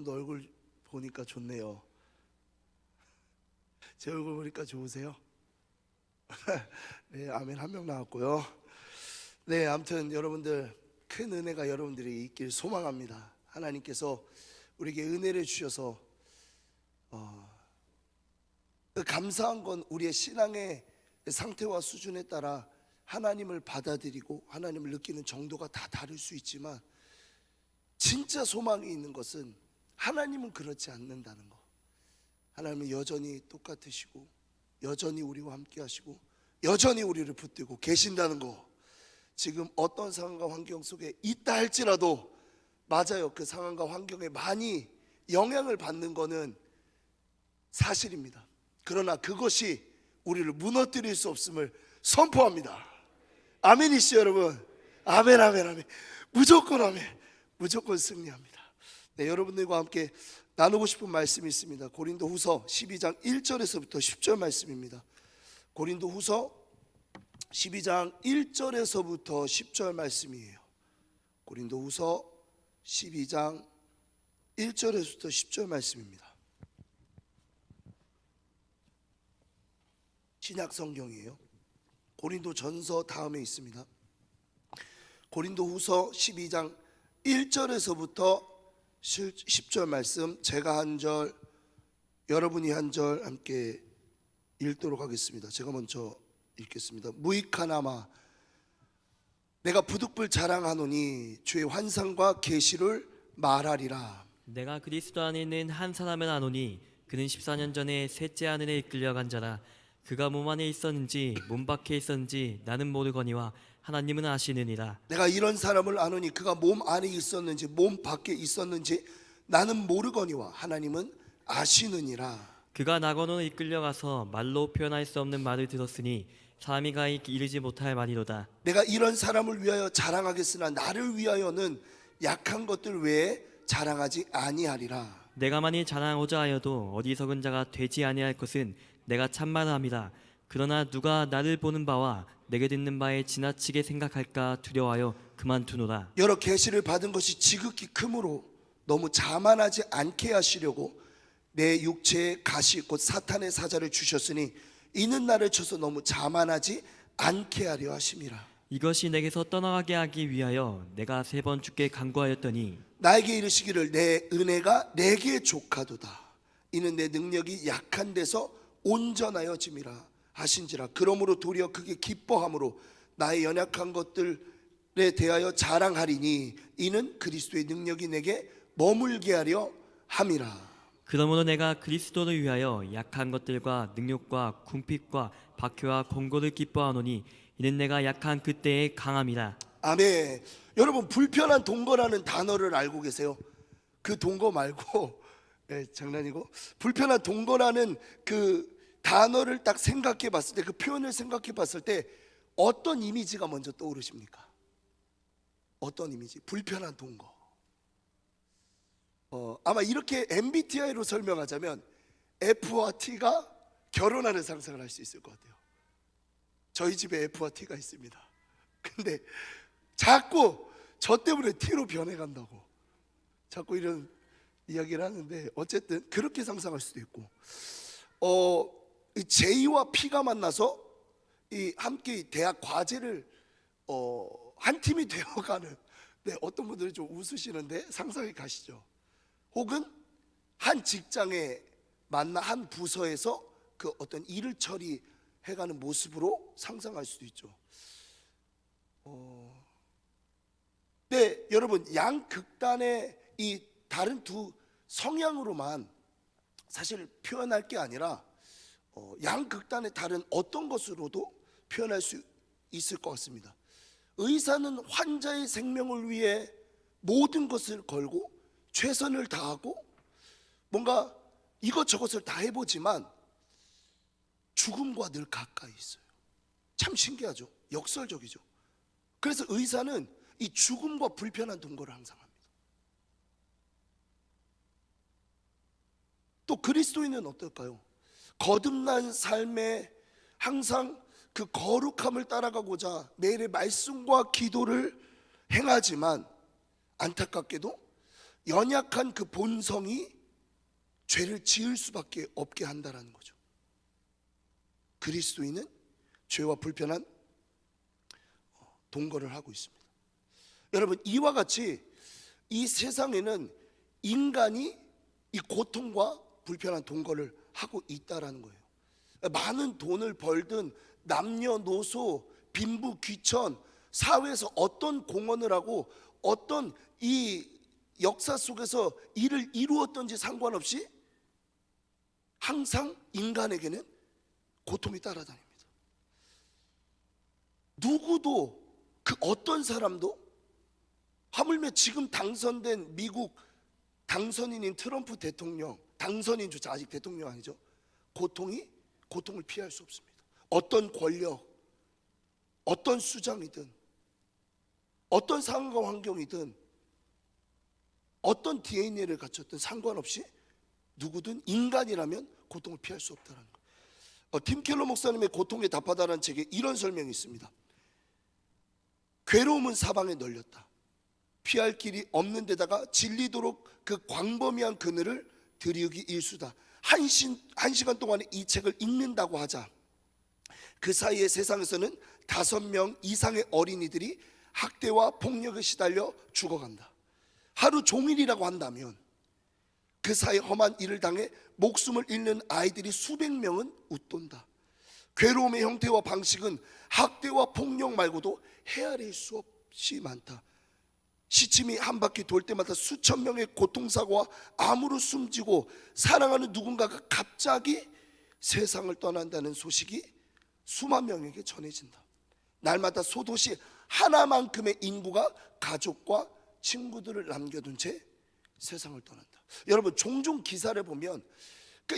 여러분도 얼굴 보니까 좋네요. 제 얼굴 보니까 좋으세요? 네, 아멘. 한 명 나왔고요. 네, 아무튼 여러분들 큰 은혜가 여러분들이 있길 소망합니다. 하나님께서 우리에게 은혜를 주셔서 감사한 건 우리의 신앙의 상태와 수준에 따라 하나님을 받아들이고 하나님을 느끼는 정도가 다 다를 수 있지만, 진짜 소망이 있는 것은 하나님은 그렇지 않는다는 거. 하나님은 여전히 똑같으시고 여전히 우리와 함께 하시고 여전히 우리를 붙들고 계신다는 거. 지금 어떤 상황과 환경 속에 있다 할지라도, 맞아요, 그 상황과 환경에 많이 영향을 받는 거는 사실입니다. 그러나 그것이 우리를 무너뜨릴 수 없음을 선포합니다. 아멘이시죠 여러분? 아멘, 아멘, 아멘. 무조건 아멘. 무조건 승리합니다. 네, 여러분들과 함께 나누고 싶은 말씀이 있습니다. 고린도후서 12장 1절에서부터 10절 말씀입니다. 고린도후서 12장 1절에서부터 10절 말씀이에요. 고린도후서 12장 1절에서부터 10절 말씀입니다. 신약 성경이에요. 고린도전서 다음에 있습니다. 고린도후서 12장 1절에서부터 10절 말씀, 제가 한 절, 여러분이 한 절 함께 읽도록 하겠습니다. 제가 먼저 읽겠습니다. 무익하나마 내가 부득불 자랑하노니 주의 환상과 계시를 말하리라. 내가 그리스도 안에 있는 한 사람을 아노니 그는 14년 전에 셋째 아들에 이끌려간 자라. 그가 몸 안에 있었는지 몸 밖에 있었는지 나는 모르거니와 하나님은 아시느니라. 내가 이런 사람을 아노니 그가 몸 안에 있었는지 몸 밖에 있었는지 나는 모르거니와 하나님은 아시느니라. 그가 낙원으로 이끌려가서 말로 표현할 수 없는 말을 들었으니 사람이 가히 이르지 못할 말이로다. 내가 이런 사람을 위하여 자랑하겠으나 나를 위하여는 약한 것들 외에 자랑하지 아니하리라. 내가 만일 자랑하고자 하여도 어리석은 자가 되지 아니할 것은 내가 참말을 함이라. 그러나 누가 나를 보는 바와 내게 듣는 바에 지나치게 생각할까 두려워하여 그만두노라. 여러 계시를 받은 것이 지극히 크므로 너무 자만하지 않게 하시려고 내 육체에 가시 곧 사탄의 사자를 주셨으니 이는 나를 쳐서 너무 자만하지 않게 하려 하심이라. 이것이 내게서 떠나가게 하기 위하여 내가 3번 주께 간구하였더니 나에게 이르시기를 내 은혜가 내게 족하도다. 이는 내 능력이 약한 데서 온전하여짐이라 하신지라. 그러므로 도리어 그게 기뻐함으로 나의 연약한 것들에 대하여 자랑하리니 이는 그리스도의 능력이 내게 머물게 하려 함이라. 그러므로 내가 그리스도를 위하여 약한 것들과 능력과 궁핍과 박해와 공고를 기뻐하노니 이는 내가 약한 그때의 강함이라. 아멘. 여러분, 불편한 동거라는 단어를 알고 계세요? 그 동거 말고 장난이고, 불편한 동거라는 그 단어를 딱 생각해 봤을 때, 그 표현을 생각해 봤을 때 어떤 이미지가 먼저 떠오르십니까? 어떤 이미지? 불편한 동거. 아마 이렇게 MBTI로 설명하자면 F와 T가 결혼하는 상상을 할 수 있을 것 같아요. 저희 집에 F와 T가 있습니다. 근데 자꾸 저 때문에 T로 변해간다고 자꾸 이런 이야기를 하는데, 어쨌든 그렇게 상상할 수도 있고, J와 P가 만나서 함께 대학 과제를 한 팀이 되어가는, 네, 어떤 분들은 좀 웃으시는데 상상이 가시죠? 혹은 한 직장에 만나 한 부서에서 그 어떤 일을 처리해가는 모습으로 상상할 수도 있죠. 네, 여러분, 양극단의 이 다른 두 성향으로만 사실 표현할 게 아니라 양극단의 다른 어떤 것으로도 표현할 수 있을 것 같습니다. 의사는 환자의 생명을 위해 모든 것을 걸고 최선을 다하고 뭔가 이것저것을 다 해보지만 죽음과 늘 가까이 있어요. 참 신기하죠? 역설적이죠? 그래서 의사는 이 죽음과 불편한 동거를 항상 합니다. 또 그리스도인은 어떨까요? 거듭난 삶에 항상 그 거룩함을 따라가고자 매일의 말씀과 기도를 행하지만 안타깝게도 연약한 그 본성이 죄를 지을 수밖에 없게 한다라는 거죠. 그리스도인은 죄와 불편한 동거를 하고 있습니다. 여러분, 이와 같이 이 세상에는 인간이 이 고통과 불편한 동거를 하고 있다라는 거예요. 많은 돈을 벌든 남녀노소, 빈부 귀천, 사회에서 어떤 공헌을 하고 어떤 이 역사 속에서 일을 이루었던지 상관없이 항상 인간에게는 고통이 따라다닙니다. 누구도, 그 어떤 사람도, 하물며 지금 당선된 미국 당선인인 트럼프 대통령, 당선인조차 아직 대통령 아니죠, 고통을 피할 수 없습니다. 어떤 권력, 어떤 수장이든, 어떤 상황과 환경이든, 어떤 DNA를 갖췄든 상관없이 누구든 인간이라면 고통을 피할 수 없다는 거예요. 팀 켈러 목사님의 고통에 답하다라는 책에 이런 설명이 있습니다. 괴로움은 사방에 널렸다. 피할 길이 없는 데다가 질리도록 그 광범위한 그늘을 들이우기 일수다. 한 시간 동안에 이 책을 읽는다고 하자, 그 사이에 세상에서는 5명 이상의 어린이들이 학대와 폭력에 시달려 죽어간다. 하루 종일이라고 한다면 그 사이 험한 일을 당해 목숨을 잃는 아이들이 수백 명은 웃돈다. 괴로움의 형태와 방식은 학대와 폭력 말고도 헤아릴 수 없이 많다. 시침이 한 바퀴 돌 때마다 수천 명의 고통사고와 암으로 숨지고 사랑하는 누군가가 갑자기 세상을 떠난다는 소식이 수만 명에게 전해진다. 날마다 소도시 하나만큼의 인구가 가족과 친구들을 남겨둔 채 세상을 떠난다. 여러분, 종종 기사를 보면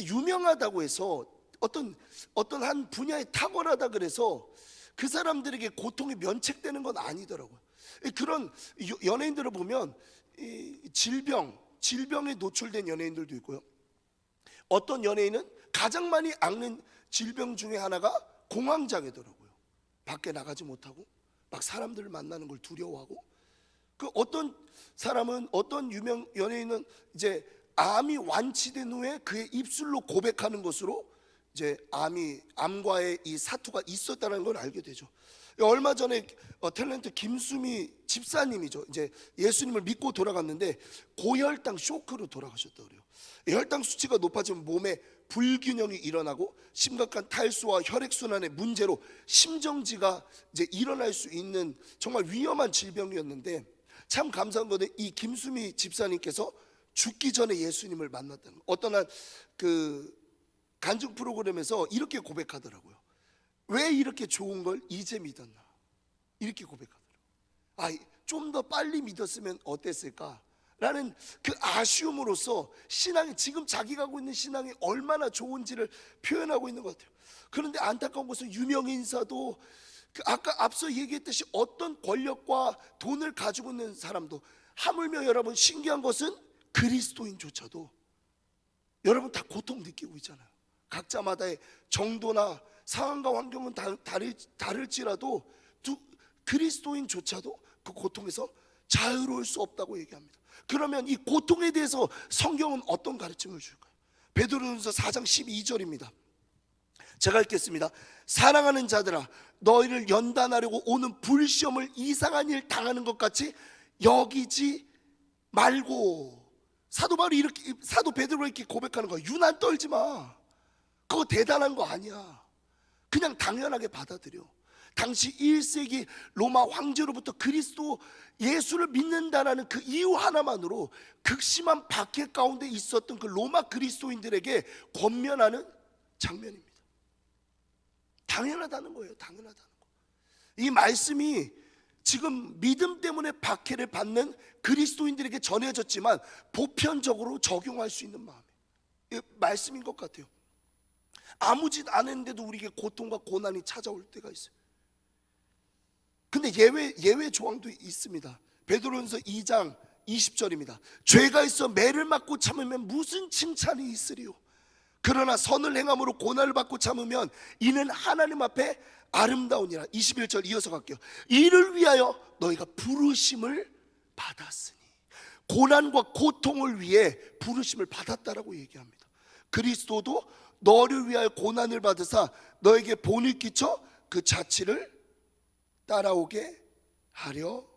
유명하다고 해서 어떤 한 분야에 탁월하다 그래서 그 사람들에게 고통이 면책되는 건 아니더라고요. 그런 연예인들을 보면 질병에 노출된 연예인들도 있고요. 어떤 연예인은 가장 많이 앓는 질병 중에 하나가 공황장애더라고요. 밖에 나가지 못하고 막 사람들을 만나는 걸 두려워하고, 그 어떤 사람은, 어떤 유명 연예인은 이제 암이 완치된 후에 그의 입술로 고백하는 것으로 이제 암과의 이 사투가 있었다는 걸 알게 되죠. 얼마 전에 탤런트 김수미 집사님이죠, 이제 예수님을 믿고 돌아갔는데 고혈당 쇼크로 돌아가셨다고 그래요. 혈당 수치가 높아지면 몸에 불균형이 일어나고 심각한 탈수와 혈액순환의 문제로 심정지가 이제 일어날 수 있는 정말 위험한 질병이었는데, 참 감사한 것은 이 김수미 집사님께서 죽기 전에 예수님을 만났다는 거예요. 어떤 한 그 간증 프로그램에서 이렇게 고백하더라고요. 왜 이렇게 좋은 걸 이제 믿었나, 이렇게 고백하더라고요. 좀 더 빨리 믿었으면 어땠을까 라는 그 아쉬움으로써 신앙이, 지금 자기가 하고 있는 신앙이 얼마나 좋은지를 표현하고 있는 것 같아요. 그런데 안타까운 것은 유명인사도, 아까 앞서 얘기했듯이 어떤 권력과 돈을 가지고 있는 사람도, 하물며 여러분 신기한 것은 그리스도인조차도 여러분 다 고통 느끼고 있잖아요. 각자마다의 정도나 상황과 환경은 다를지라도 그리스도인조차도 그 고통에서 자유로울 수 없다고 얘기합니다. 그러면 이 고통에 대해서 성경은 어떤 가르침을 줄까요? 베드로전서 4장 12절입니다. 제가 읽겠습니다. 사랑하는 자들아, 너희를 연단하려고 오는 불시험을 이상한 일 당하는 것 같이 여기지 말고. 사도 베드로가 이렇게 고백하는 거야. 유난 떨지 마. 그거 대단한 거 아니야. 그냥 당연하게 받아들여. 당시 1세기 로마 황제로부터 그리스도 예수를 믿는다라는 그 이유 하나만으로 극심한 박해 가운데 있었던 그 로마 그리스도인들에게 권면하는 장면입니다. 당연하다는 거예요. 당연하다는 거. 이 말씀이 지금 믿음 때문에 박해를 받는 그리스도인들에게 전해졌지만 보편적으로 적용할 수 있는 말씀인 것 같아요. 아무 짓 안 했는데도 우리에게 고통과 고난이 찾아올 때가 있어요. 근데 예외 조항도 있습니다. 베드로전서 2장 20절입니다. 죄가 있어 매를 맞고 참으면 무슨 칭찬이 있으리요. 그러나 선을 행함으로 고난을 받고 참으면 이는 하나님 앞에 아름다우니라. 21절 이어서 갈게요. 이를 위하여 너희가 부르심을 받았으니. 고난과 고통을 위해 부르심을 받았다라고 얘기합니다. 그리스도도 너를 위하여 고난을 받으사 너에게 본을 끼쳐 그 자취를 따라오게 하려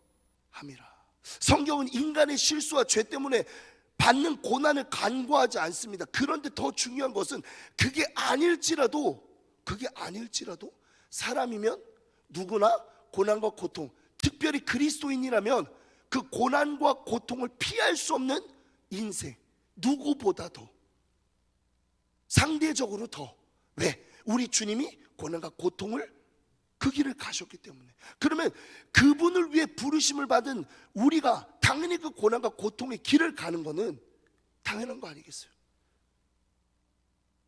함이라. 성경은 인간의 실수와 죄 때문에 받는 고난을 간과하지 않습니다. 그런데 더 중요한 것은 그게 아닐지라도 사람이면 누구나 고난과 고통, 특별히 그리스도인이라면 그 고난과 고통을 피할 수 없는 인생, 누구보다 더, 상대적으로 더. 왜? 우리 주님이 고난과 고통을 그 길을 가셨기 때문에. 그러면 그분을 위해 부르심을 받은 우리가 당연히 그 고난과 고통의 길을 가는 것은 당연한 거 아니겠어요?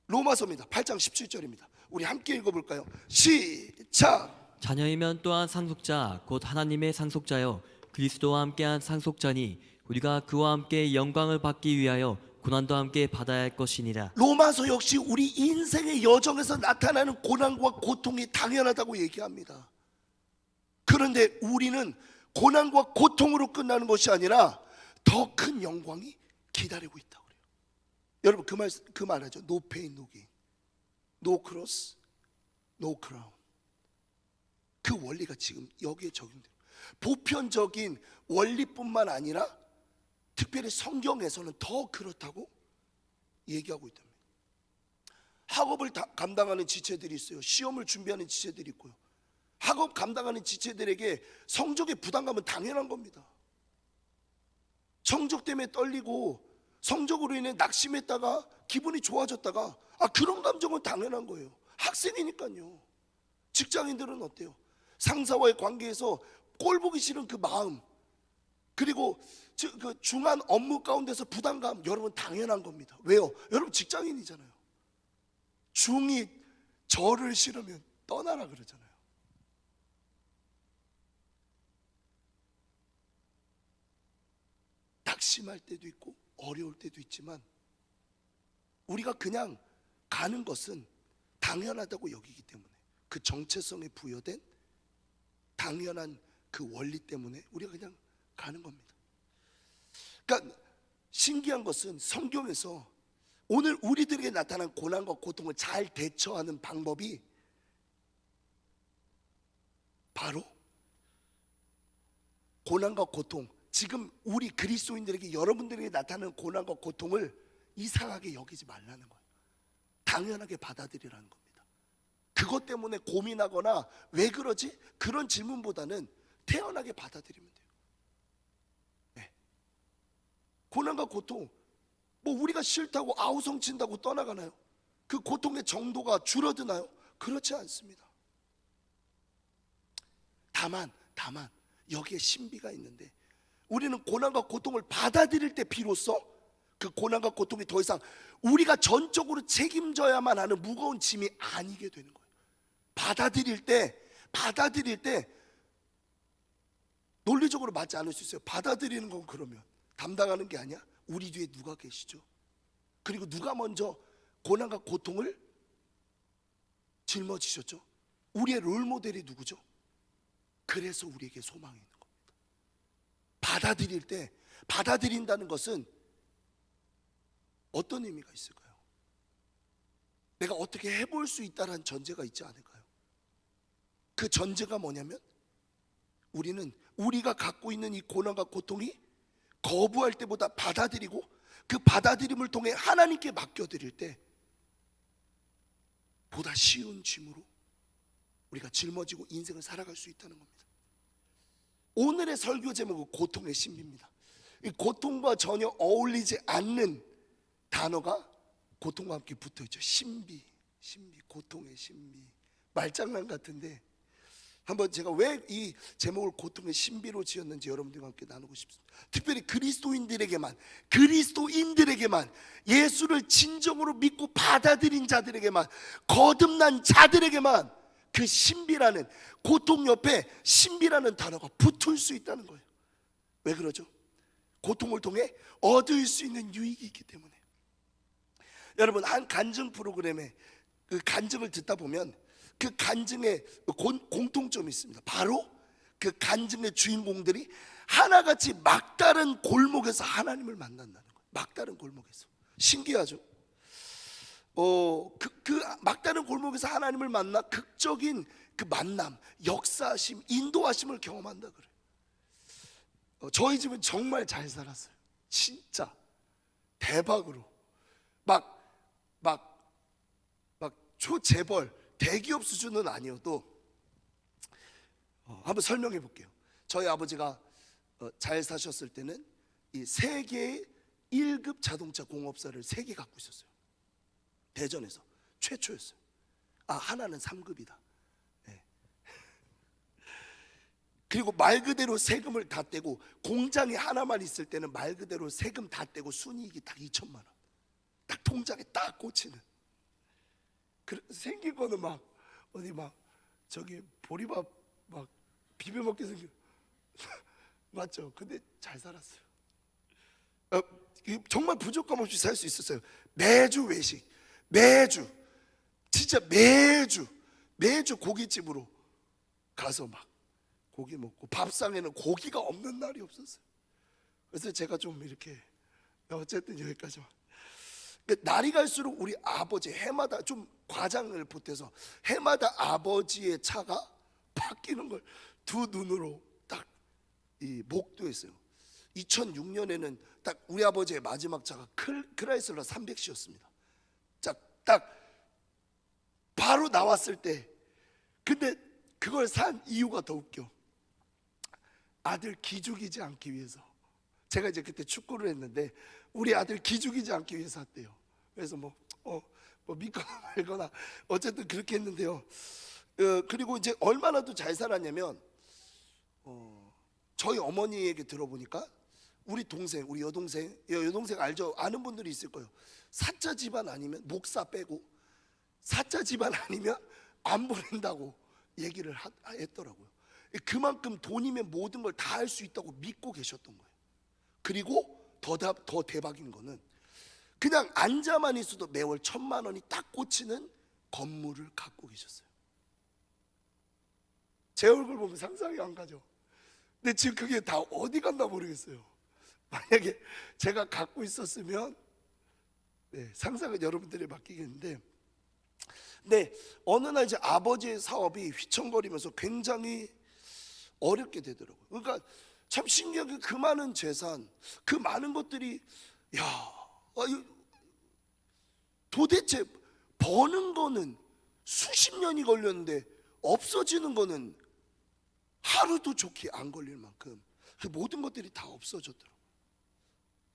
로마서입니다. 8장 17절입니다. 우리 함께 읽어볼까요? 시작. 자녀이면 또한 상속자 곧 하나님의 상속자여 그리스도와 함께한 상속자니 우리가 그와 함께 영광을 받기 위하여 고난도 함께 받아야 할 것이니라. 로마서 역시 우리 인생의 여정에서 나타나는 고난과 고통이 당연하다고 얘기합니다. 그런데 우리는 고난과 고통으로 끝나는 것이 아니라 더 큰 영광이 기다리고 있다고 그래요. 여러분 그 말하죠. No pain, no gain. No cross, no crown. 그 원리가 지금 여기에 적용돼요. 보편적인 원리뿐만 아니라 특별히 성경에서는 더 그렇다고 얘기하고 있답니다. 학업을 감당하는 지체들이 있어요. 시험을 준비하는 지체들이 있고요. 학업 감당하는 지체들에게 성적의 부담감은 당연한 겁니다. 성적 때문에 떨리고 성적으로 인해 낙심했다가 기분이 좋아졌다가 그런 감정은 당연한 거예요. 학생이니까요. 직장인들은 어때요? 상사와의 관계에서 꼴 보기 싫은 그 마음, 그리고 그 중한 업무 가운데서 부담감, 여러분 당연한 겁니다. 왜요? 여러분 직장인이잖아요. 중이 저를 싫으면 떠나라 그러잖아요. 낙심할 때도 있고 어려울 때도 있지만 우리가 그냥 가는 것은 당연하다고 여기기 때문에, 그 정체성에 부여된 당연한 그 원리 때문에 우리가 그냥 가는 겁니다. 그러니까 신기한 것은 성경에서 오늘 우리들에게 나타난 고난과 고통을 잘 대처하는 방법이 바로 고난과 고통, 지금 우리 그리스도인들에게, 여러분들에게 나타나는 고난과 고통을 이상하게 여기지 말라는 거예요. 당연하게 받아들이라는 겁니다. 그것 때문에 고민하거나 왜 그러지? 그런 질문보다는 태연하게 받아들이면 돼요. 네. 고난과 고통, 뭐 우리가 싫다고 아우성친다고 떠나가나요? 그 고통의 정도가 줄어드나요? 그렇지 않습니다. 다만 여기에 신비가 있는데, 우리는 고난과 고통을 받아들일 때 비로소 그 고난과 고통이 더 이상 우리가 전적으로 책임져야만 하는 무거운 짐이 아니게 되는 거예요. 받아들일 때 논리적으로 맞지 않을 수 있어요. 받아들이는 건 그러면 담당하는 게 아니야? 우리 뒤에 누가 계시죠? 그리고 누가 먼저 고난과 고통을 짊어지셨죠? 우리의 롤모델이 누구죠? 그래서 우리에게 소망이 있는 겁니다. 받아들일 때, 받아들인다는 것은 어떤 의미가 있을까요? 내가 어떻게 해볼 수 있다는 전제가 있지 않을까요? 그 전제가 뭐냐면, 우리는 우리가 갖고 있는 이 고난과 고통이 거부할 때보다 받아들이고, 그 받아들임을 통해 하나님께 맡겨드릴 때 보다 쉬운 짐으로 우리가 짊어지고 인생을 살아갈 수 있다는 겁니다. 오늘의 설교 제목은 고통의 신비입니다. 이 고통과 전혀 어울리지 않는 단어가 고통과 함께 붙어있죠. 신비, 고통의 신비. 말장난 같은데 한번 제가 왜 이 제목을 고통의 신비로 지었는지 여러분들과 함께 나누고 싶습니다. 특별히 그리스도인들에게만 예수를 진정으로 믿고 받아들인 자들에게만, 거듭난 자들에게만 그 신비라는, 고통 옆에 신비라는 단어가 붙을 수 있다는 거예요. 왜 그러죠? 고통을 통해 얻을 수 있는 유익이 있기 때문에. 여러분, 한 간증 프로그램에 그 간증을 듣다 보면 그 간증에 공통점이 있습니다. 바로 그 간증의 주인공들이 하나같이 막다른 골목에서 하나님을 만난다는 거예요. 막다른 골목에서. 신기하죠? 그 막다른 골목에서 하나님을 만나 극적인 그 만남, 역사하심, 인도하심을 경험한다 그래요. 저희 집은 정말 잘 살았어요. 진짜 대박으로 막 초재벌 대기업 수준은 아니어도 한번 설명해 볼게요. 저희 아버지가 잘 사셨을 때는 이 세계의 1급 자동차 공업사를 3개 갖고 있었어요. 대전에서 최초였어요. 하나는 3급이다. 네. 그리고 말 그대로 세금을 다 떼고, 공장이 하나만 있을 때는 말 그대로 세금 다 떼고 순이익이 딱 2천만 원, 딱 통장에 딱 꽂히는. 생긴 거는 막 어디 막 저기 보리밥 막 비벼 먹게 생겨. 맞죠? 근데 잘 살았어요. 정말 부족함 없이 살 수 있었어요. 매주 외식, 매주, 진짜 매주 고깃집으로 가서 막 고기 먹고, 밥상에는 고기가 없는 날이 없었어요. 그래서 제가 좀 이렇게, 어쨌든 여기까지만. 날이 갈수록 우리 아버지, 해마다 좀 과장을 보태서 해마다 아버지의 차가 바뀌는 걸 두 눈으로 딱 목도했어요. 2006년에는 딱 우리 아버지의 마지막 차가 크라이슬러 300C였습니다. 딱 바로 나왔을 때. 근데 그걸 산 이유가 더 웃겨. 아들 기죽이지 않기 위해서. 제가 이제 그때 축구를 했는데 우리 아들 기죽이지 않기 위해서 샀대요. 그래서 뭐 믿거나 말거나 어쨌든 그렇게 했는데요. 그리고 이제 얼마나 더 잘 살았냐면, 저희 어머니에게 들어보니까 우리 동생, 우리 여동생 알죠? 아는 분들이 있을 거예요. 사자 집안 아니면, 목사 빼고 사자 집안 아니면 안 보낸다고 얘기를 했더라고요. 그만큼 돈이면 모든 걸 다 할 수 있다고 믿고 계셨던 거예요. 그리고 더 대박인 거는, 그냥 앉아만 있어도 매월 1,000만 원이 딱 꽂히는 건물을 갖고 계셨어요. 제 얼굴 보면 상상이 안 가죠? 근데 지금 그게 다 어디 갔나 모르겠어요. 만약에 제가 갖고 있었으면, 상상은 여러분들이 맡기겠는데, 어느 날 이제 아버지의 사업이 휘청거리면서 굉장히 어렵게 되더라고요. 그러니까 참 신기하게 그 많은 재산, 그 많은 것들이, 도대체 버는 거는 수십 년이 걸렸는데 없어지는 거는 하루도 좋게 안 걸릴 만큼 그 모든 것들이 다 없어졌더라고요.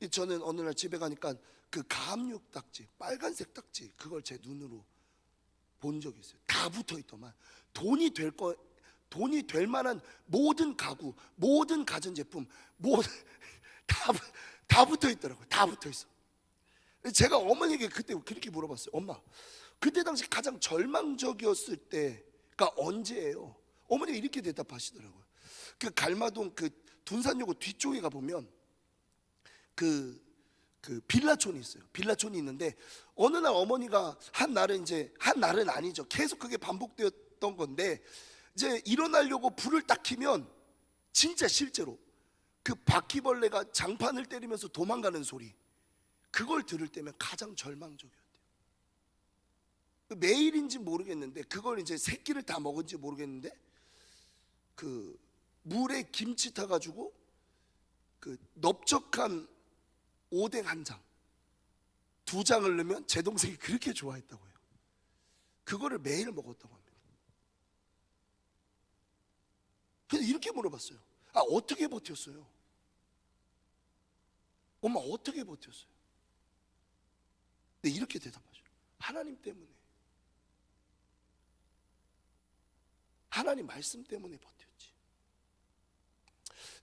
저는 어느 날 집에 가니까 그 가압육 딱지, 빨간색 딱지, 그걸 제 눈으로 본 적이 있어요. 다 붙어 있더만. 돈이 될 만한 모든 가구, 모든 가전제품, 다 붙어 있더라고요. 다 붙어 있어. 제가 어머니에게 그때 그렇게 물어봤어요. 엄마, 그때 당시 가장 절망적이었을 때가 언제예요? 어머니가 이렇게 대답하시더라고요. 그 갈마동 그 둔산여고 뒤쪽에 가보면 그 빌라촌이 있어요. 빌라촌이 있는데, 어느 날 어머니가 한 날은 아니죠. 계속 그게 반복되었던 건데, 이제 일어나려고 불을 딱 켜면 진짜 실제로 그 바퀴벌레가 장판을 때리면서 도망가는 소리, 그걸 들을 때면 가장 절망적이었대요. 매일인지 모르겠는데, 그걸 이제 새끼를 다 먹은지 모르겠는데, 그 물에 김치 타가지고 그 넓적한 오뎅 한 장, 2장을 넣으면 제 동생이 그렇게 좋아했다고 해요. 그거를 매일 먹었다고 합니다. 그래서 이렇게 물어봤어요. 어떻게 버텼어요? 엄마 어떻게 버텼어요? 근데 이렇게 대답하죠. 하나님 때문에. 하나님 말씀 때문에 버텼지.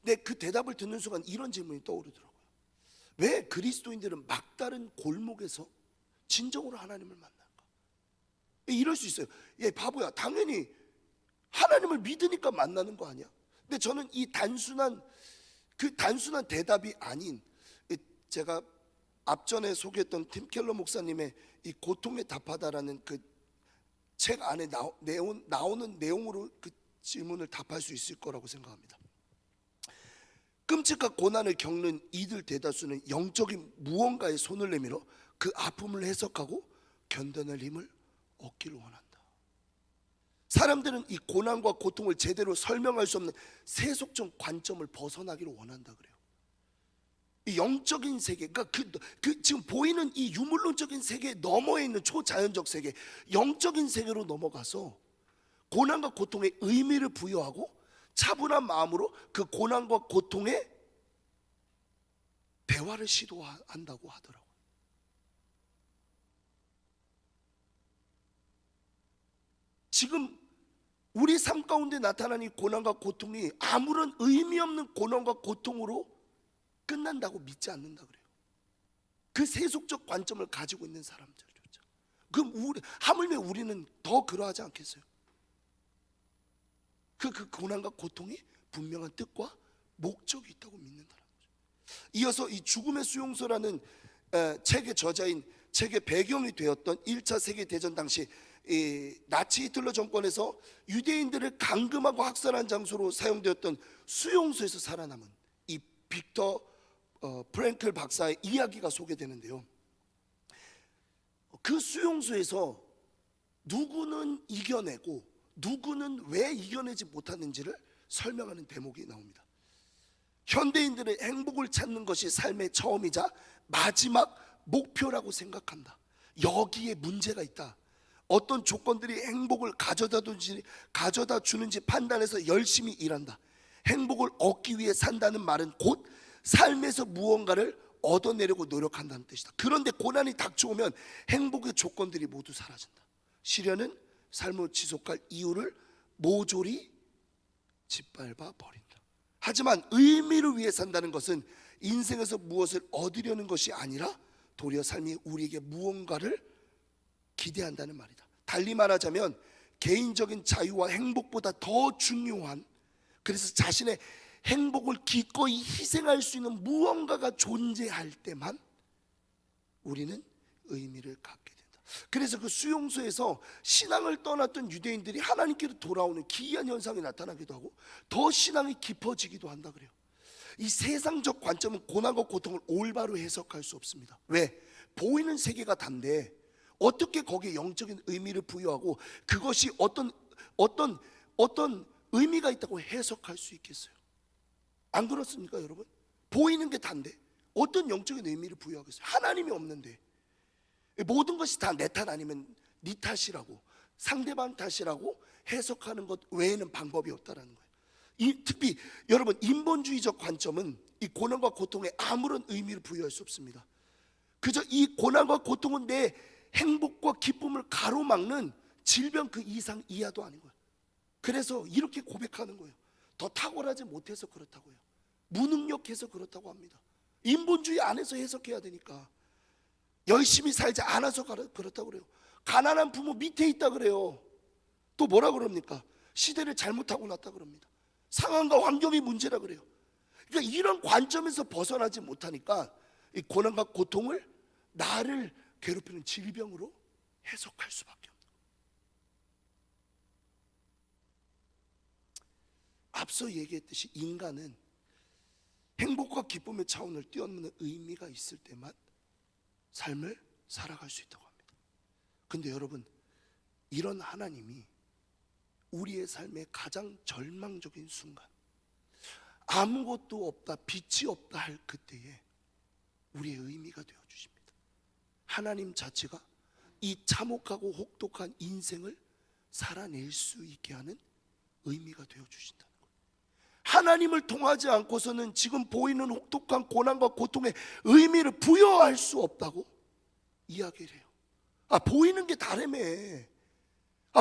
근데 그 대답을 듣는 순간 이런 질문이 떠오르더라고요. 왜 그리스도인들은 막다른 골목에서 진정으로 하나님을 만날까? 이럴 수 있어요. 바보야, 당연히 하나님을 믿으니까 만나는 거 아니야? 근데 저는 이 단순한 대답이 아닌, 제가 앞전에 소개했던 팀 켈러 목사님의 이 고통에 답하다라는 그 책 안에 나오는 내용으로 그 질문을 답할 수 있을 거라고 생각합니다. 끔찍한 고난을 겪는 이들 대다수는 영적인 무언가에 손을 내밀어 그 아픔을 해석하고 견뎌낼 힘을 얻기를 원한다. 사람들은 이 고난과 고통을 제대로 설명할 수 없는 세속적 관점을 벗어나기를 원한다 그래요. 이 영적인 세계, 그러니까 지금 보이는 이 유물론적인 세계 너머에 있는 초자연적 세계, 영적인 세계로 넘어가서 고난과 고통에 의미를 부여하고 차분한 마음으로 그 고난과 고통에 대화를 시도한다고 하더라고요. 지금 우리 삶 가운데 나타나는 이 고난과 고통이 아무런 의미 없는 고난과 고통으로 끝난다고 믿지 않는다 그래요. 그 세속적 관점을 가지고 있는 사람들조차. 그럼 하물며 우리는 더 그러하지 않겠어요? 그 고난과 고통이 분명한 뜻과 목적이 있다고 믿는다는 거죠. 이어서 이 죽음의 수용소라는 책의 저자인 책의 배경이 되었던 1차 세계대전 당시 이 나치 히틀러 정권에서 유대인들을 감금하고 학살한 장소로 사용되었던 수용소에서 살아남은 이 빅터 프랭클 박사의 이야기가 소개되는데요. 그 수용소에서 누구는 이겨내고 누구는 왜 이겨내지 못하는지를 설명하는 대목이 나옵니다. 현대인들은 행복을 찾는 것이 삶의 처음이자 마지막 목표라고 생각한다. 여기에 문제가 있다. 어떤 조건들이 행복을 가져다 주는지 판단해서 열심히 일한다. 행복을 얻기 위해 산다는 말은 곧 삶에서 무언가를 얻어내려고 노력한다는 뜻이다. 그런데 고난이 닥쳐오면 행복의 조건들이 모두 사라진다. 시련은 삶을 지속할 이유를 모조리 짓밟아 버린다. 하지만 의미를 위해 산다는 것은 인생에서 무엇을 얻으려는 것이 아니라 도리어 삶이 우리에게 무언가를 기대한다는 말이다. 달리 말하자면 개인적인 자유와 행복보다 더 중요한, 그래서 자신의 행복을 기꺼이 희생할 수 있는 무언가가 존재할 때만 우리는 의미를 갖게 된다. 그래서 그 수용소에서 신앙을 떠났던 유대인들이 하나님께로 돌아오는 기이한 현상이 나타나기도 하고 더 신앙이 깊어지기도 한다 그래요. 이 세상적 관점은 고난과 고통을 올바로 해석할 수 없습니다. 왜? 보이는 세계가 단데 어떻게 거기에 영적인 의미를 부여하고 그것이 어떤 의미가 있다고 해석할 수 있겠어요? 안 그렇습니까 여러분? 보이는 게 단데 어떤 영적인 의미를 부여하겠어요? 하나님이 없는데 모든 것이 다 내 탓 아니면 네 탓이라고, 상대방 탓이라고 해석하는 것 외에는 방법이 없다라는 거예요. 특히 여러분, 인본주의적 관점은 이 고난과 고통에 아무런 의미를 부여할 수 없습니다. 그저 이 고난과 고통은 내 행복과 기쁨을 가로막는 질병 그 이상 이하도 아닌 거예요. 그래서 이렇게 고백하는 거예요. 더 탁월하지 못해서 그렇다고요. 무능력해서 그렇다고 합니다. 인본주의 안에서 해석해야 되니까. 열심히 살지 않아서 그렇다고 그래요. 가난한 부모 밑에 있다 그래요. 또 뭐라 그럽니까? 시대를 잘못하고 났다 그럽니다. 상황과 환경이 문제라 그래요. 그러니까 이런 관점에서 벗어나지 못하니까 이 고난과 고통을 나를 괴롭히는 질병으로 해석할 수밖에 없는 거예요. 앞서 얘기했듯이 인간은 행복과 기쁨의 차원을 뛰어넘는 의미가 있을 때만 삶을 살아갈 수 있다고 합니다. 근데 여러분, 이런 하나님이 우리의 삶의 가장 절망적인 순간, 아무것도 없다, 빛이 없다 할 그때에 우리의 의미가 되어 주십니다. 하나님 자체가 이 참혹하고 혹독한 인생을 살아낼 수 있게 하는 의미가 되어 주신다는 거예요. 하나님을 통하지 않고서는 지금 보이는 혹독한 고난과 고통에 의미를 부여할 수 없다고 이야기를 해요. 보이는 게 다르며.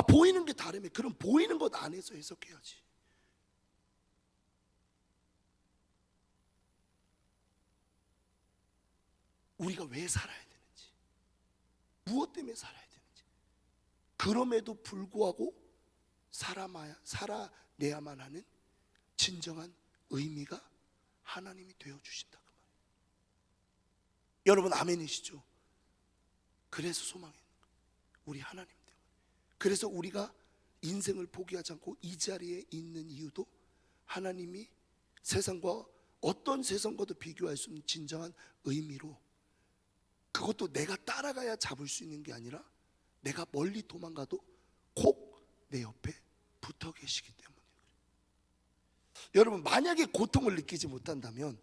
보이는 게 다르며. 그럼 보이는 것 안에서 해석해야지. 우리가 왜 살아야 되는지, 무엇 때문에 살아야 되는지, 그럼에도 불구하고 살아내야만 하는 진정한 의미가 하나님이 되어주신다 그 말이에요. 여러분 아멘이시죠? 그래서 소망이 있는 거예요. 우리 하나님 때문에. 그래서 우리가 인생을 포기하지 않고 이 자리에 있는 이유도 하나님이 세상과 어떤 세상과도 비교할 수 없는 진정한 의미로, 그것도 내가 따라가야 잡을 수 있는 게 아니라 내가 멀리 도망가도 꼭 내 옆에 붙어 계시기 때문에. 여러분, 만약에 고통을 느끼지 못한다면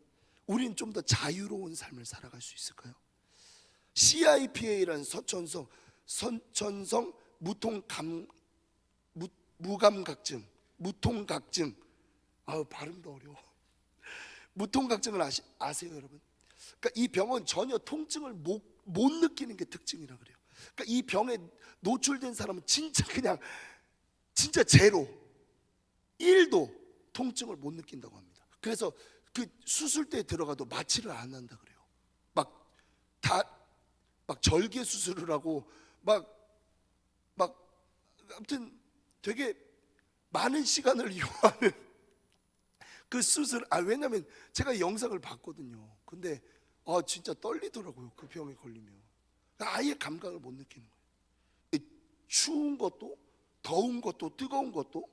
우리는 좀 더 자유로운 삶을 살아갈 수 있을까요? CIPA라는 선천성 무감각증, 무통각증, 발음도 어려워. 무통각증을 아세요, 여러분? 그러니까 이 병은 전혀 통증을 못 느끼는 게 특징이라 그래요. 그러니까 이 병에 노출된 사람은 진짜 제로, 1도 통증을 못 느낀다고 합니다. 그래서 그 수술대에 들어가도 마취를 안 한다 그래요. 막 절개 수술을 하고 아무튼 되게 많은 시간을 이용하는 그 수술. 왜냐면 제가 영상을 봤거든요. 근데 진짜 떨리더라고요. 그 병에 걸리면 아예 감각을 못 느끼는 거예요. 추운 것도, 더운 것도, 뜨거운 것도.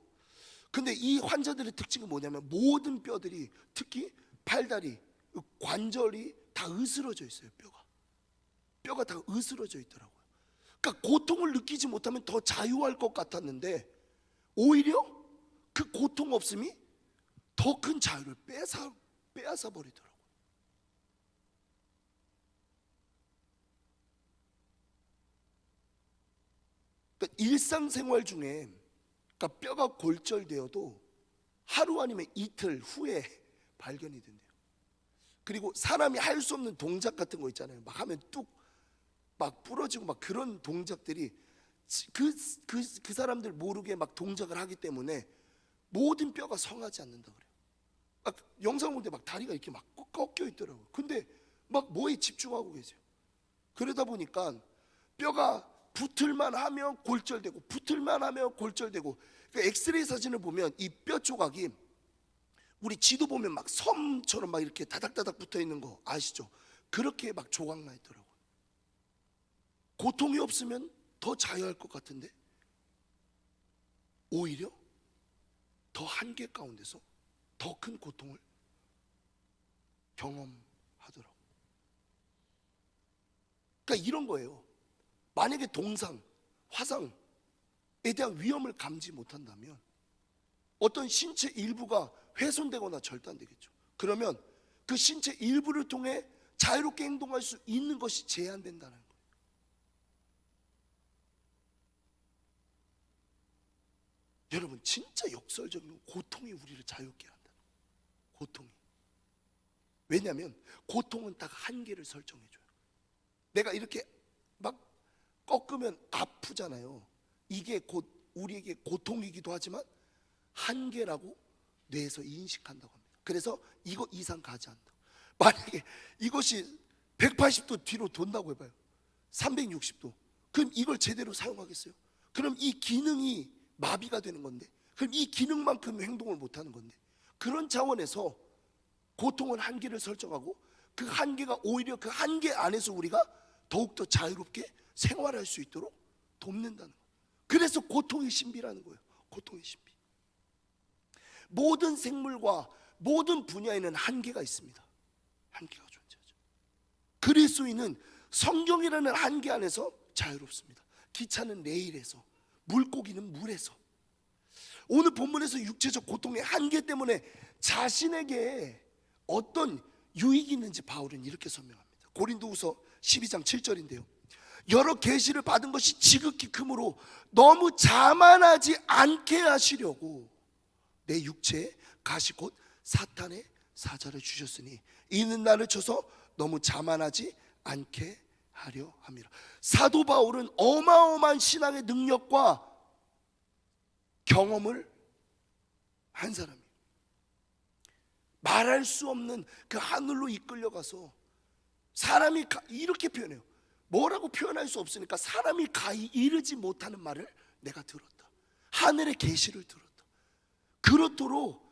근데 이 환자들의 특징이 뭐냐면 모든 뼈들이, 특히 팔다리, 관절이 다 으스러져 있어요. 뼈가 다 으스러져 있더라고요. 그러니까 고통을 느끼지 못하면 더 자유할 것 같았는데 오히려 그 고통 없음이 더 큰 자유를 빼앗아 버리더라고요. 그러니까 일상생활 중에, 그러니까 뼈가 골절되어도 하루 아니면 이틀 후에 발견이 된대요. 그리고 사람이 할 수 없는 동작 같은 거 있잖아요. 막 하면 뚝 막 부러지고 막 그런 동작들이 그 사람들 모르게 막 동작을 하기 때문에 모든 뼈가 성하지 않는다 그래요. 영상 볼 때 막 다리가 이렇게 막 꺾여 있더라고요. 근데 막 뭐에 집중하고 계세요. 그러다 보니까 뼈가 붙을만 하면 골절되고, 붙을만 하면 골절되고. 그러니까 엑스레이 사진을 보면 이 뼈 조각이 우리 지도 보면 막 섬처럼 막 이렇게 다닥다닥 붙어 있는 거 아시죠? 그렇게 막 조각 나 있더라고요. 고통이 없으면 더 자유할 것 같은데 오히려 더 한계 가운데서 더 큰 고통을 경험하더라고요. 그러니까 이런 거예요. 만약에 동상, 화상에 대한 위험을 감지 못한다면 어떤 신체 일부가 훼손되거나 절단되겠죠. 그러면 그 신체 일부를 통해 자유롭게 행동할 수 있는 것이 제한된다는 거예요. 여러분, 진짜 역설적인 고통이 우리를 자유롭게 한다. 고통이. 왜냐하면 고통은 딱 한계를 설정해줘요. 내가 이렇게 막 꺾으면 아프잖아요. 이게 곧 우리에게 고통이기도 하지만 한계라고 뇌에서 인식한다고 합니다. 그래서 이거 이상 가지 않는다. 만약에 이것이 180도 뒤로 돈다고 해봐요. 360도. 그럼 이걸 제대로 사용하겠어요? 그럼 이 기능이 마비가 되는 건데, 그럼 이 기능만큼 행동을 못하는 건데, 그런 차원에서 고통은 한계를 설정하고 그 한계가 오히려 그 한계 안에서 우리가 더욱더 자유롭게 생활할 수 있도록 돕는다는 거예요. 그래서 고통의 신비라는 거예요. 고통의 신비. 모든 생물과 모든 분야에는 한계가 있습니다. 한계가 존재하죠. 그리스도인은 성경이라는 한계 안에서 자유롭습니다. 기차는 레일에서, 물고기는 물에서. 오늘 본문에서 육체적 고통의 한계 때문에 자신에게 어떤 유익이 있는지 바울은 이렇게 설명합니다. 고린도후서 12장 7절인데요. 여러 계시를 받은 것이 지극히 크므로 너무 자만하지 않게 하시려고 내 육체에 가시 곧 사탄의 사자를 주셨으니 이는 나를 쳐서 너무 자만하지 않게 하려 함이라. 사도 바울은 어마어마한 신앙의 능력과 경험을 한 사람이에요. 말할 수 없는 그 하늘로 이끌려가서 사람이 이렇게 표현해요. 뭐라고 표현할 수 없으니까 사람이 가히 이르지 못하는 말을 내가 들었다. 하늘의 계시를 들었다. 그렇도록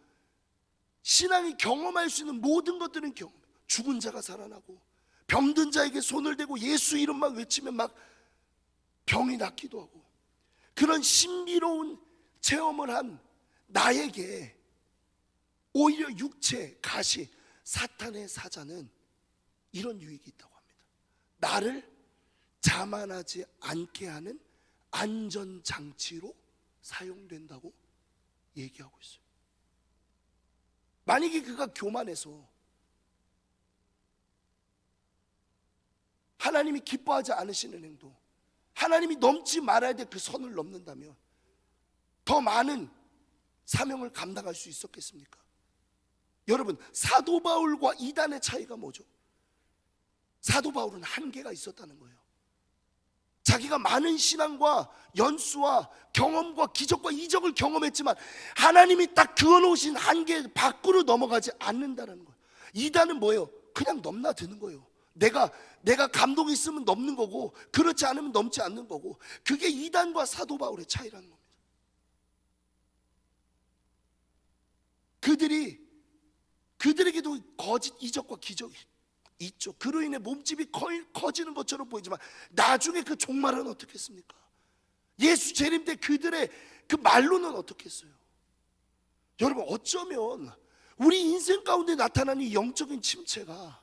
신앙이 경험할 수 있는 모든 것들은 경험해요. 죽은 자가 살아나고 병든 자에게 손을 대고 예수 이름만 외치면 막 병이 낫기도 하고, 그런 신비로운 체험을 한 나에게 오히려 육체, 가시, 사탄의 사자는 이런 유익이 있다고 합니다. 나를 자만하지 않게 하는 안전장치로 사용된다고 얘기하고 있어요. 만약에 그가 교만해서 하나님이 기뻐하지 않으시는 행동, 하나님이 넘지 말아야 될 그 선을 넘는다면 더 많은 사명을 감당할 수 있었겠습니까? 여러분, 사도 바울과 이단의 차이가 뭐죠? 사도 바울은 한계가 있었다는 거예요. 자기가 많은 신앙과 연수와 경험과 기적과 이적을 경험했지만 하나님이 딱 그어놓으신 한계 밖으로 넘어가지 않는다는 거예요. 이단은 뭐예요? 그냥 넘나드는 거예요. 내가 감동이 있으면 넘는 거고, 그렇지 않으면 넘지 않는 거고. 그게 이단과 사도 바울의 차이라는 겁니다. 그들에게도 거짓 이적과 기적이 있죠. 그로 인해 몸집이 커지는 것처럼 보이지만 나중에 그 종말은 어떻겠습니까? 예수 재림 때 그들의 그 말로는 어떻겠어요? 여러분, 어쩌면 우리 인생 가운데 나타나는 이 영적인 침체가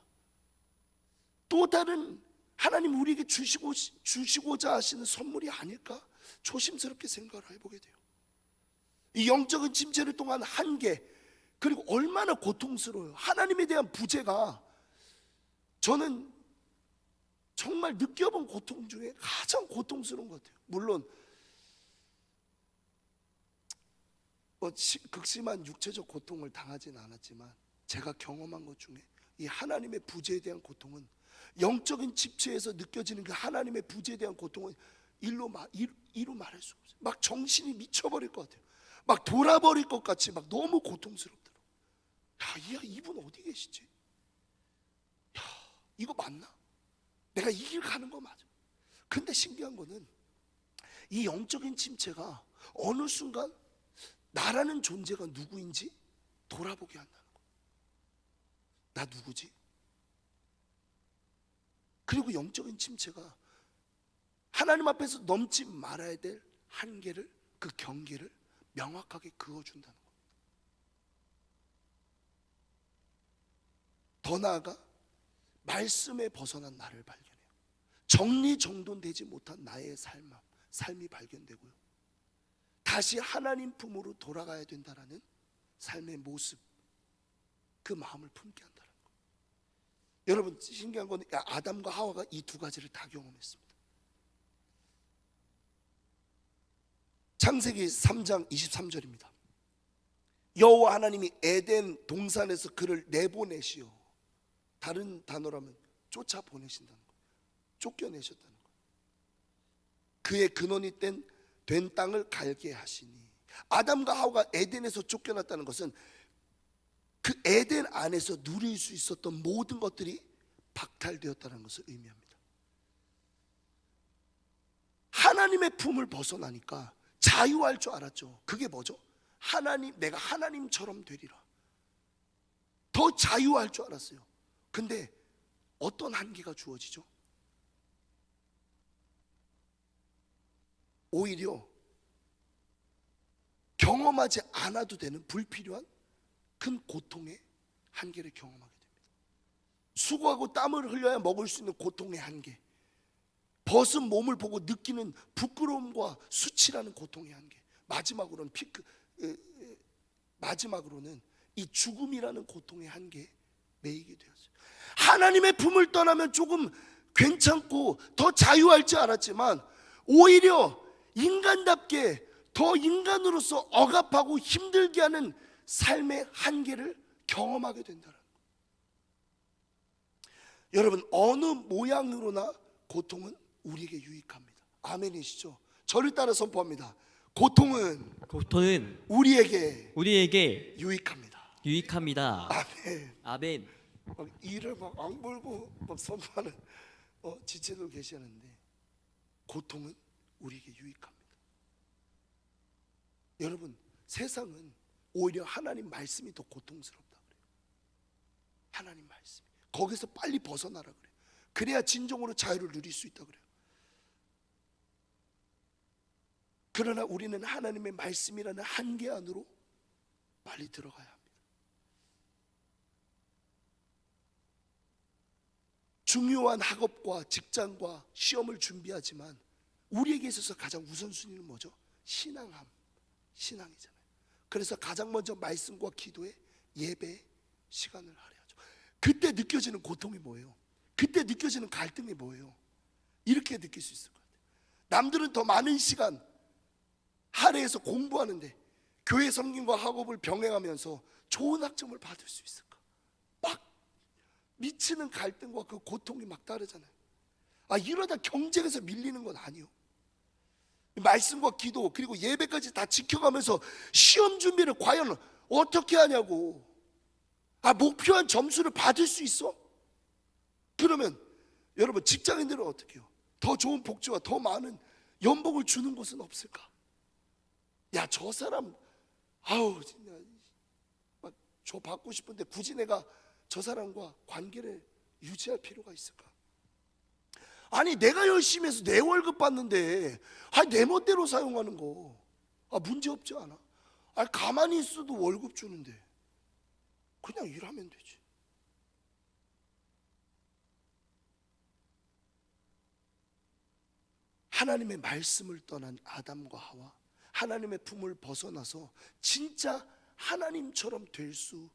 또 다른 하나님 우리에게 주시고자 하시는 선물이 아닐까? 조심스럽게 생각을 해보게 돼요. 이 영적인 침체를 통한 한계, 그리고 얼마나 고통스러워요. 하나님에 대한 부재가 저는 정말 느껴본 고통 중에 가장 고통스러운 것 같아요. 물론 극심한 육체적 고통을 당하진 않았지만 제가 경험한 것 중에 이 하나님의 부재에 대한 고통은, 영적인 집체에서 느껴지는 그 하나님의 부재에 대한 고통은 이루 말할 수 없어요. 막 정신이 미쳐버릴 것 같아요. 막 돌아버릴 것 같이 막 너무 고통스럽더라고요. 이분 어디 계시지? 이거 맞나? 내가 이 길 가는 거 맞아? 근데 신기한 거는 이 영적인 침체가 어느 순간 나라는 존재가 누구인지 돌아보게 한다는 거예요. 나 누구지? 그리고 영적인 침체가 하나님 앞에서 넘지 말아야 될 한계를, 그 경계를 명확하게 그어준다는 거예요. 더 나아가 말씀에 벗어난 나를 발견해요. 정리정돈되지 못한 나의 삶이 발견되고요. 다시 하나님 품으로 돌아가야 된다라는 삶의 모습, 그 마음을 품게 한다는 거예요. 여러분, 신기한 건 아담과 하와가 이 두 가지를 다 경험했습니다. 창세기 3장 23절입니다. 여호와 하나님이 에덴 동산에서 그를 내보내시오. 다른 단어라면 쫓아보내신다는 거예요. 쫓겨내셨다는 거예요. 그의 근원이 된 땅을 갈게 하시니, 아담과 하와가 에덴에서 쫓겨났다는 것은 그 에덴 안에서 누릴 수 있었던 모든 것들이 박탈되었다는 것을 의미합니다. 하나님의 품을 벗어나니까 자유할 줄 알았죠. 그게 뭐죠? 내가 하나님처럼 되리라. 더 자유할 줄 알았어요. 근데 어떤 한계가 주어지죠? 오히려 경험하지 않아도 되는 불필요한 큰 고통의 한계를 경험하게 됩니다. 수고하고 땀을 흘려야 먹을 수 있는 고통의 한계, 벗은 몸을 보고 느끼는 부끄러움과 수치라는 고통의 한계, 마지막으로는 이 죽음이라는 고통의 한계에 매이게 되었어요. 하나님의 품을 떠나면 조금 괜찮고 더 자유할 줄 알았지만 오히려 인간답게 더 인간으로서 억압하고 힘들게 하는 삶의 한계를 경험하게 된다는 거예요. 여러분, 어느 모양으로나 고통은 우리에게 유익합니다. 아멘이시죠? 저를 따라 선포합니다. 고통은 우리에게 유익합니다. 아멘. 아멘. 막 이를 막 악물고 막 선포하는 지체들 계시는데, 고통은 우리에게 유익합니다. 여러분, 세상은 오히려 하나님 말씀이 더 고통스럽다 그래요. 하나님 말씀, 거기서 빨리 벗어나라 그래요. 그래야 진정으로 자유를 누릴 수 있다 그래요. 그러나 우리는 하나님의 말씀이라는 한계 안으로 빨리 들어가야 합니다. 중요한 학업과 직장과 시험을 준비하지만 우리에게 있어서 가장 우선순위는 뭐죠? 신앙이잖아요. 그래서 가장 먼저 말씀과 기도에 예배 시간을 할애하죠. 그때 느껴지는 고통이 뭐예요? 그때 느껴지는 갈등이 뭐예요? 이렇게 느낄 수 있을 것 같아요. 남들은 더 많은 시간 할애해서 공부하는데 교회 섬김과 학업을 병행하면서 좋은 학점을 받을 수 있을까? 막 미치는 갈등과 그 고통이 막 따르잖아요. 이러다 경쟁에서 밀리는 건 아니요. 말씀과 기도 그리고 예배까지 다 지켜가면서 시험 준비를 과연 어떻게 하냐고. 목표한 점수를 받을 수 있어? 그러면 여러분 직장인들은 어떻게 해요? 더 좋은 복지와 더 많은 연봉을 주는 곳은 없을까? 야, 저 사람 진짜 막 저 받고 싶은데 굳이 내가 저 사람과 관계를 유지할 필요가 있을까? 내가 열심히 해서 내 월급 받는데 내 멋대로 사용하는 거 문제 없지 않아? 가만히 있어도 월급 주는데 그냥 일하면 되지. 하나님의 말씀을 떠난 아담과 하와, 하나님의 품을 벗어나서 진짜 하나님처럼 될 수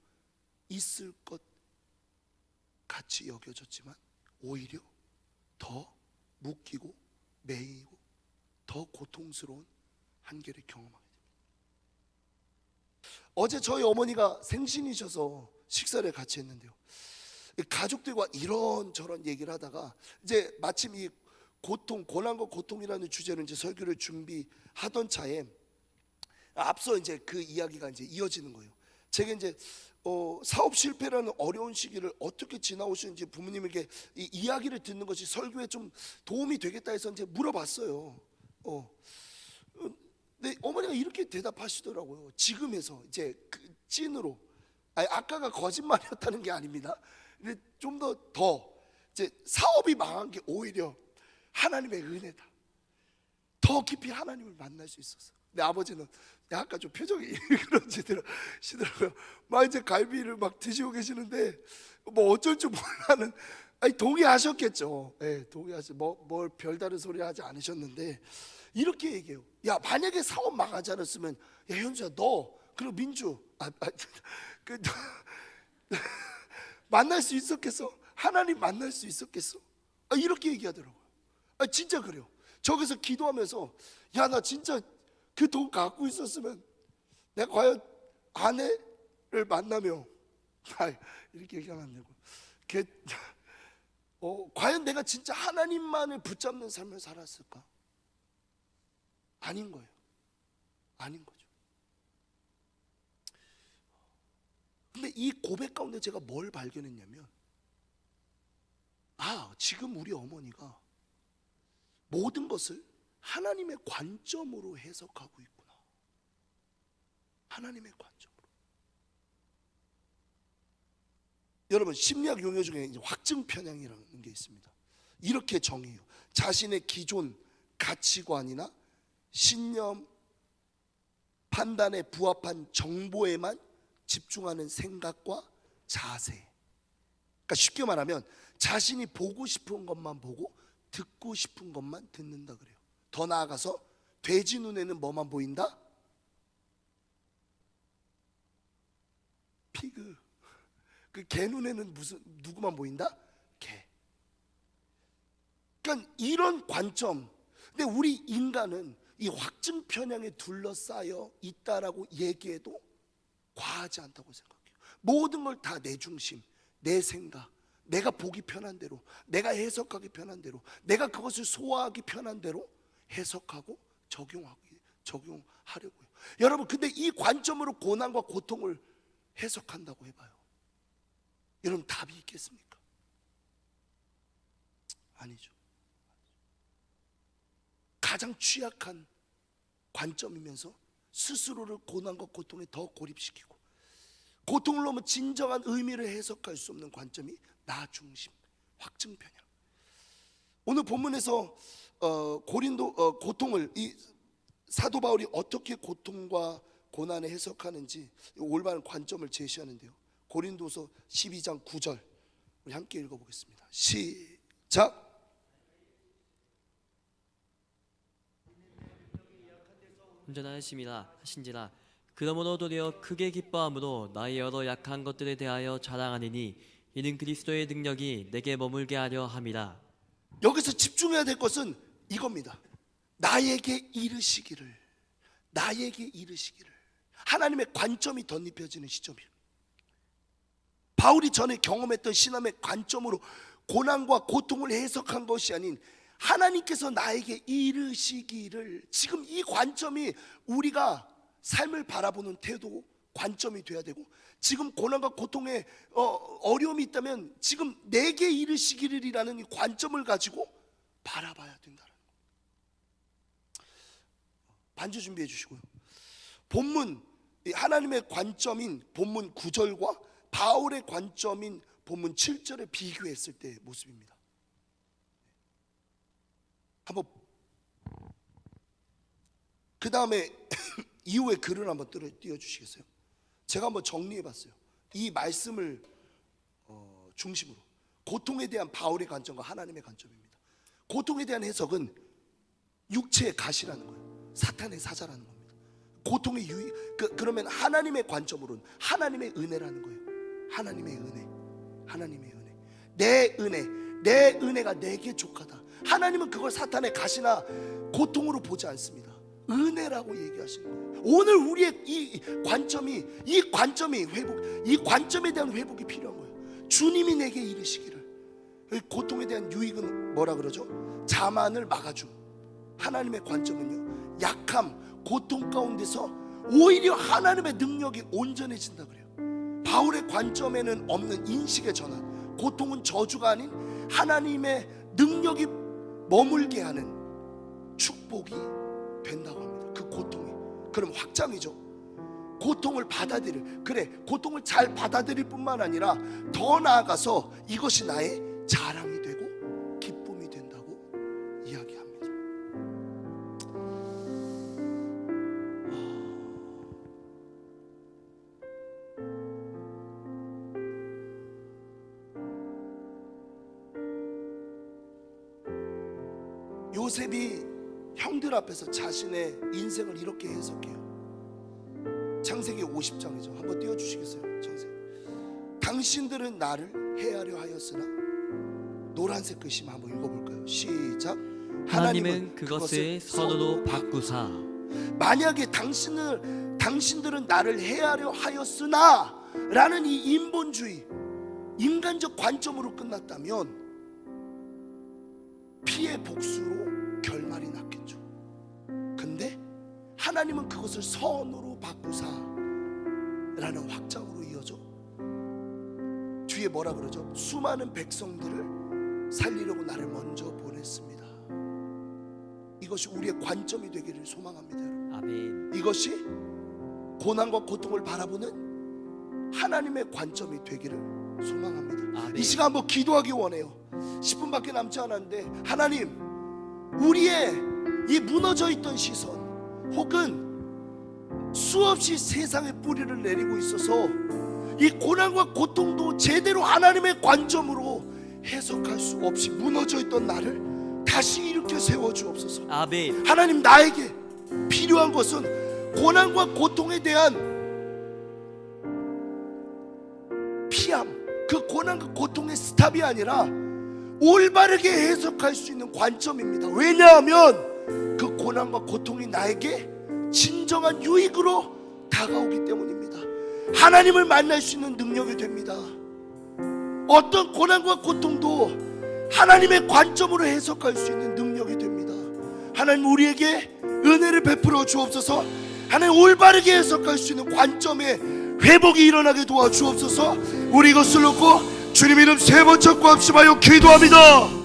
있을 것 같이 여겨졌지만 오히려 더 묶이고 매이고 더 고통스러운 한계를 경험하게 됩니다. 어제 저희 어머니가 생신이셔서 식사를 같이 했는데요, 가족들과 이런저런 얘기를 하다가 이제 마침 이 고통, 고난과 고통이라는 주제로 이제 설교를 준비하던 차에 앞서 이제 그 이야기가 이제 이어지는 거예요. 제가 이제 사업 실패라는 어려운 시기를 어떻게 지나오시는지 부모님에게 이 이야기를 듣는 것이 설교에 좀 도움이 되겠다 해서 이제 물어봤어요. 근데 어머니가 이렇게 대답하시더라고요. 지금에서 이제 그 찐으로, 아까가 거짓말이었다는 게 아닙니다. 근데 좀 더 이제 사업이 망한 게 오히려 하나님의 은혜다. 더 깊이 하나님을 만날 수 있었어. 근데 아버지는 약간 좀 표정이 일그러지더라고요. 막 이제 갈비를 막 드시고 계시는데 뭐 어쩔 줄 몰라는, 동의하셨겠죠. 동의하셨. 뭘 별다른 소리 하지 않으셨는데 이렇게 얘기해요. 야, 만약에 사업 망하지 않았으면, 야 현수야, 너 그리고 민주 만날 수 있었겠어? 하나님 만날 수 있었겠어? 이렇게 얘기하더라고요. 진짜 그래요. 저기서 기도하면서, 야, 나 진짜 그 돈 갖고 있었으면 내가 과연 아내를 만나며 이렇게 얘기하면 안 되고, 과연 내가 진짜 하나님만을 붙잡는 삶을 살았을까? 아닌 거예요. 아닌 거죠. 근데 이 고백 가운데 제가 뭘 발견했냐면, 지금 우리 어머니가 모든 것을 하나님의 관점으로 해석하고 있구나. 하나님의 관점으로. 여러분, 심리학 용어 중에 이제 확증 편향이라는 게 있습니다. 이렇게 정의해요. 자신의 기존 가치관이나 신념, 판단에 부합한 정보에만 집중하는 생각과 자세. 그러니까 쉽게 말하면 자신이 보고 싶은 것만 보고 듣고 싶은 것만 듣는다 그래요. 더 나아가서 돼지 눈에는 뭐만 보인다? 피그. 그 개 눈에는 누구만 보인다? 개. 그러니까 이런 관점. 근데 우리 인간은 이 확증 편향에 둘러싸여 있다라고 얘기해도 과하지 않다고 생각해요. 모든 걸 다 내 중심, 내 생각, 내가 보기 편한 대로, 내가 해석하기 편한 대로, 내가 그것을 소화하기 편한 대로 해석하고 적용하려고요. 여러분, 근데 이 관점으로 고난과 고통을 해석한다고 해봐요. 여러분, 답이 있겠습니까? 아니죠. 가장 취약한 관점이면서 스스로를 고난과 고통에 더 고립시키고, 고통을 넘어 진정한 의미를 해석할 수 없는 관점이 나 중심, 확증 편향. 오늘 본문에서 고통을 이 사도 바울이 어떻게 고통과 고난을 해석하는지 올바른 관점을 제시하는데요. 고린도서 12장 9절 우리 함께 읽어보겠습니다. 시작. 하신지라 그러므로 도리어 크게 기뻐함으로 나의 여러 약한 것들에 대하여 자랑하느니 이는 그리스도의 능력이 내게 머물게 하려 함이라. 여기서 집중해야 될 것은 이겁니다. 나에게 이르시기를, 나에게 이르시기를. 하나님의 관점이 덧입혀지는 시점이에요. 바울이 전에 경험했던 신앙의 관점으로 고난과 고통을 해석한 것이 아닌 하나님께서 나에게 이르시기를, 지금 이 관점이 우리가 삶을 바라보는 태도, 관점이 돼야 되고, 지금 고난과 고통에 어려움이 있다면 지금 내게 이르시기를이라는 이 관점을 가지고 바라봐야 된다는 거예요. 반주 준비해 주시고요. 본문, 하나님의 관점인 본문 9절과 바울의 관점인 본문 7절을 비교했을 때의 모습입니다. 한번 그 다음에 이후에 글을 한번 띄워주시겠어요? 제가 한번 정리해봤어요. 이 말씀을 중심으로 고통에 대한 바울의 관점과 하나님의 관점입니다. 고통에 대한 해석은 육체의 가시라는 거예요. 사탄의 사자라는 겁니다. 고통의 유의, 그러면 하나님의 관점으로는 하나님의 은혜라는 거예요. 하나님의 은혜, 하나님의 은혜, 내 은혜가 내게 족하다. 하나님은 그걸 사탄의 가시나 고통으로 보지 않습니다. 은혜라고 얘기하시는 거예요. 오늘 우리의 이 관점이 회복, 이 관점에 대한 회복이 필요한 거예요. 주님이 내게 이르시기를. 고통에 대한 유익은 뭐라 그러죠? 자만을 막아줌. 하나님의 관점은요, 약함, 고통 가운데서 오히려 하나님의 능력이 온전해진다 그래요. 바울의 관점에는 없는 인식의 전환, 고통은 저주가 아닌 하나님의 능력이 머물게 하는 축복이 된다고 합니다. 그 고통이, 그럼 확장이죠. 고통을 받아들일, 그래, 고통을 잘 받아들일 뿐만 아니라 더 나아가서 이것이 나의 자랑이 되고 기쁨이 된다고 이야기합니다. 요셉이 형들 앞에서 자신의 인생을 이렇게 해석해요. 창세기 50장이죠. 한번 띄워주시겠어요? 창세기. 당신들은 나를 해하려 하였으나, 노란색 글씨만 한번 읽어볼까요? 시작. 하나님은 그것을 선으로 바꾸사. 만약에 당신들은 나를 해하려 하였으나 라는 이 인본주의, 인간적 관점으로 끝났다면 피해 복수로 결말이 났겠죠. 근데 하나님은 그것을 선으로 바꾸사 라는 확장으로 이어져 뒤에 뭐라 그러죠? 수많은 백성들을 살리려고 나를 먼저 보냈습니다. 이것이 우리의 관점이 되기를 소망합니다, 여러분. 아멘. 이것이 고난과 고통을 바라보는 하나님의 관점이 되기를 소망합니다. 아멘. 이 시간 한번 기도하기 원해요. 10분밖에 남지 않았는데, 하나님, 우리의 이 무너져 있던 시선, 혹은 수없이 세상에 뿌리를 내리고 있어서 이 고난과 고통도 제대로 하나님의 관점으로 해석할 수 없이 무너져 있던 나를 다시 일으켜 세워주옵소서. 아멘. 하나님, 나에게 필요한 것은 고난과 고통에 대한 피함, 그 고난과 고통의 스탑이 아니라 올바르게 해석할 수 있는 관점입니다. 왜냐하면 그 고난과 고통이 나에게 진정한 유익으로 다가오기 때문입니다. 하나님을 만날 수 있는 능력이 됩니다. 어떤 고난과 고통도 하나님의 관점으로 해석할 수 있는 능력이 됩니다. 하나님, 우리에게 은혜를 베풀어 주옵소서. 하나님, 올바르게 해석할 수 있는 관점의 회복이 일어나게 도와주옵소서. 우리 이것을 놓고 주님 이름 세 번 찾고 합심하여 기도합니다.